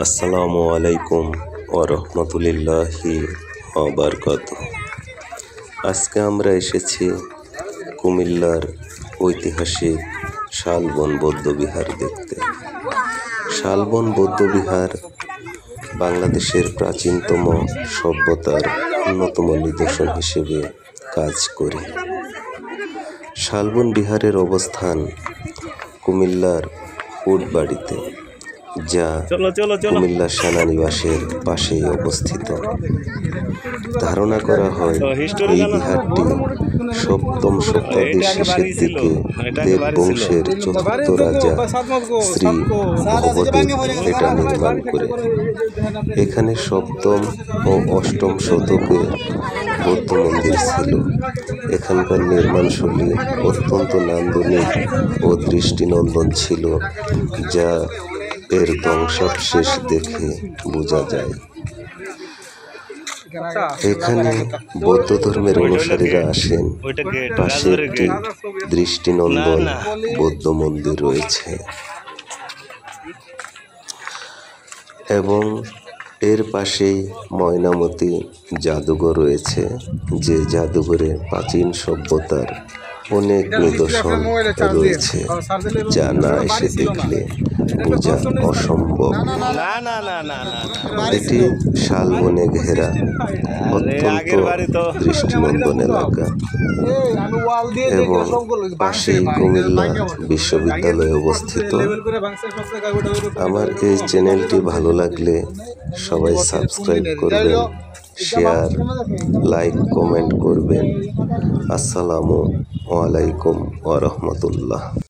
আসসালামু আলাইকুম ওয়া রাহমাতুল্লাহি ওয়া বারাকাতুহু। আজকে আমরা এসেছি কুমিল্লার ঐতিহাসিক শালবন বৌদ্ধবিহার দেখতে। শালবন বৌদ্ধবিহার বাংলাদেশের প্রাচীনতম সভ্যতার অন্যতম নিদর্শন হিসেবে কাজ করে। শালবন বিহারের অবস্থান কুমিল্লার উটবাড়িতে, যা কুমিল্লা সেনানিবাসের পাশেই অবস্থিত। ধারণা করা হয় এই বিহারটি সপ্তম শতাব্দীর শেষের দিকে দেব বংশের চতুর্থ রাজা শ্রী ভবদেব এটা নির্মাণ করে। এখানে সপ্তম ও অষ্টম শতকে বৌদ্ধ মন্দির ছিল। এখানকার নির্মাণশৈলী অত্যন্ত নান্দনিক ও দৃষ্টিনন্দন ছিল, যা এর ধ্বংসাবশেষ দেখে বোঝা যায়। এখানে বৌদ্ধ ধর্মের অনুসারীরা আসেন। পাশে একটি দৃষ্টিনন্দন বৌদ্ধ মন্দির রয়েছে এবং এর পাশেই ময়নামতি জাদুঘর রয়েছে, যে জাদুঘরে প্রাচীন সভ্যতার অনেক নিদর্শন রয়েছে, যা না এসে দেখলে বোঝা অসম্ভব। এটি শালবনে ঘেরা অত্যন্ত দৃষ্টিনন্দন এলাকা এবং পাশেই কুমিল্লা বিশ্ববিদ্যালয় অবস্থিত। আমার এই চ্যানেলটি ভালো লাগলে সবাই সাবস্ক্রাইব করবেন, শেয়ার, লাইক, কমেন্ট করবেন। আসসালামু আলাইকুম ওয়া রাহমাতুল্লাহ।